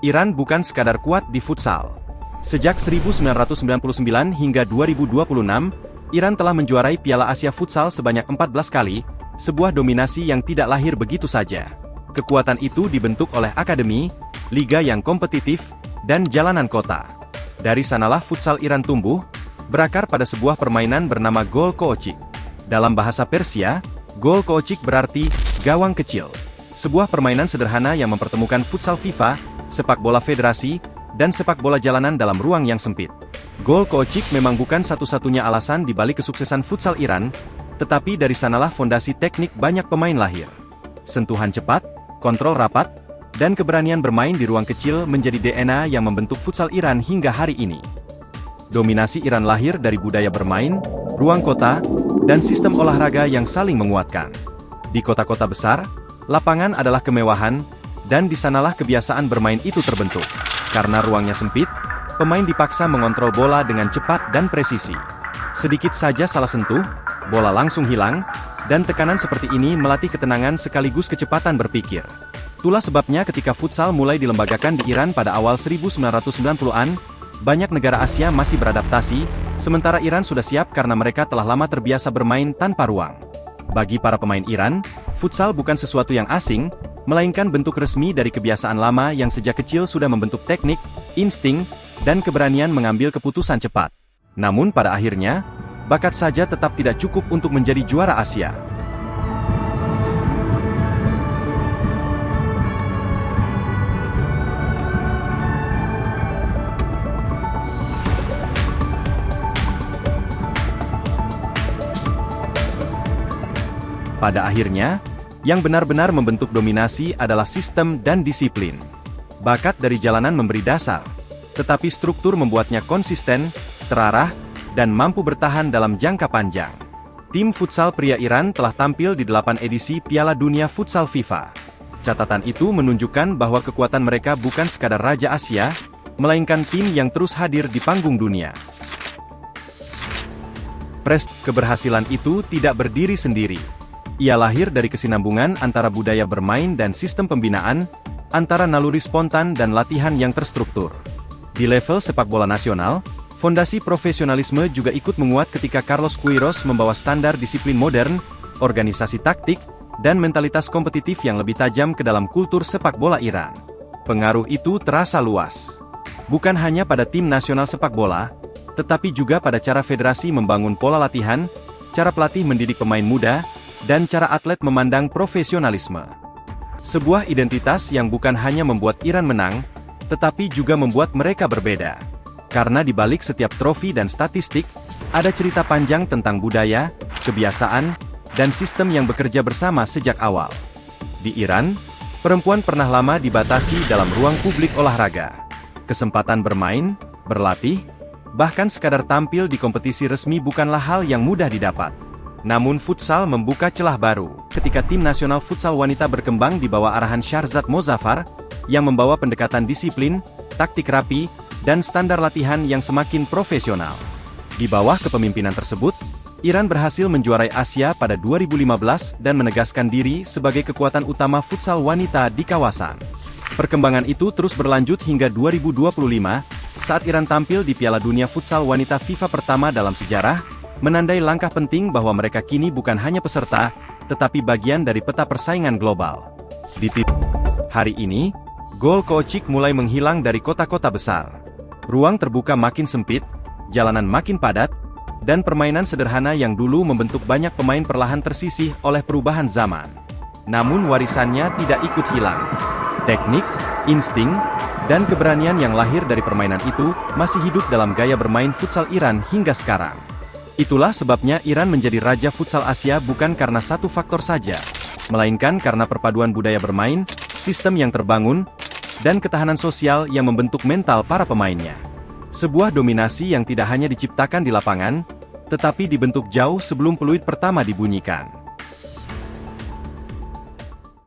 Iran bukan sekadar kuat di futsal. Sejak 1999 hingga 2026, Iran telah menjuarai Piala Asia Futsal sebanyak 14 kali, sebuah dominasi yang tidak lahir begitu saja. Kekuatan itu dibentuk oleh akademi, liga yang kompetitif, dan jalanan kota. Dari sanalah futsal Iran tumbuh, berakar pada sebuah permainan bernama gol koocik. Dalam bahasa Persia, gol koocik berarti gawang kecil. Sebuah permainan sederhana yang mempertemukan futsal FIFA, sepak bola federasi, dan sepak bola jalanan dalam ruang yang sempit. Gol koocik memang bukan satu-satunya alasan di balik kesuksesan futsal Iran, tetapi dari sanalah fondasi teknik banyak pemain lahir. Sentuhan cepat, kontrol rapat, dan keberanian bermain di ruang kecil menjadi DNA yang membentuk futsal Iran hingga hari ini. Dominasi Iran lahir dari budaya bermain, ruang kota, dan sistem olahraga yang saling menguatkan. Di kota-kota besar, lapangan adalah kemewahan, dan di sanalah kebiasaan bermain itu terbentuk. Karena ruangnya sempit, pemain dipaksa mengontrol bola dengan cepat dan presisi. Sedikit saja salah sentuh, bola langsung hilang, dan tekanan seperti ini melatih ketenangan sekaligus kecepatan berpikir. Itulah sebabnya ketika futsal mulai dilembagakan di Iran pada awal 1990-an, banyak negara Asia masih beradaptasi, sementara Iran sudah siap karena mereka telah lama terbiasa bermain tanpa ruang. Bagi para pemain Iran, futsal bukan sesuatu yang asing, melainkan bentuk resmi dari kebiasaan lama yang sejak kecil sudah membentuk teknik, insting, dan keberanian mengambil keputusan cepat. Namun pada akhirnya, bakat saja tetap tidak cukup untuk menjadi juara Asia. Pada akhirnya, yang benar-benar membentuk dominasi adalah sistem dan disiplin. Bakat dari jalanan memberi dasar, tetapi struktur membuatnya konsisten, terarah, dan mampu bertahan dalam jangka panjang. Tim futsal pria Iran telah tampil di 8 edisi Piala Dunia Futsal FIFA. Catatan itu menunjukkan bahwa kekuatan mereka bukan sekadar Raja Asia, melainkan tim yang terus hadir di panggung dunia. Keberhasilan itu tidak berdiri sendiri. Ia lahir dari kesinambungan antara budaya bermain dan sistem pembinaan, antara naluri spontan dan latihan yang terstruktur. Di level sepak bola nasional, fondasi profesionalisme juga ikut menguat ketika Carlos Queiroz membawa standar disiplin modern, organisasi taktik, dan mentalitas kompetitif yang lebih tajam ke dalam kultur sepak bola Iran. Pengaruh itu terasa luas. Bukan hanya pada tim nasional sepak bola, tetapi juga pada cara federasi membangun pola latihan, cara pelatih mendidik pemain muda, dan cara atlet memandang profesionalisme. Sebuah identitas yang bukan hanya membuat Iran menang, tetapi juga membuat mereka berbeda. Karena di balik setiap trofi dan statistik, ada cerita panjang tentang budaya, kebiasaan, dan sistem yang bekerja bersama sejak awal. Di Iran, perempuan pernah lama dibatasi dalam ruang publik olahraga. Kesempatan bermain, berlatih, bahkan sekadar tampil di kompetisi resmi bukanlah hal yang mudah didapat. Namun futsal membuka celah baru, ketika tim nasional futsal wanita berkembang di bawah arahan Shahrzad Mozaffar, yang membawa pendekatan disiplin, taktik rapi, dan standar latihan yang semakin profesional. Di bawah kepemimpinan tersebut, Iran berhasil menjuarai Asia pada 2015 dan menegaskan diri sebagai kekuatan utama futsal wanita di kawasan. Perkembangan itu terus berlanjut hingga 2025, saat Iran tampil di Piala Dunia Futsal Wanita FIFA pertama dalam sejarah, menandai langkah penting bahwa mereka kini bukan hanya peserta, tetapi bagian dari peta persaingan global. Di hari ini, gol koocik mulai menghilang dari kota-kota besar. Ruang terbuka makin sempit, jalanan makin padat, dan permainan sederhana yang dulu membentuk banyak pemain perlahan tersisih oleh perubahan zaman. Namun warisannya tidak ikut hilang. Teknik, insting, dan keberanian yang lahir dari permainan itu masih hidup dalam gaya bermain futsal Iran hingga sekarang. Itulah sebabnya Iran menjadi raja futsal Asia bukan karena satu faktor saja, melainkan karena perpaduan budaya bermain, sistem yang terbangun, dan ketahanan sosial yang membentuk mental para pemainnya. Sebuah dominasi yang tidak hanya diciptakan di lapangan, tetapi dibentuk jauh sebelum peluit pertama dibunyikan.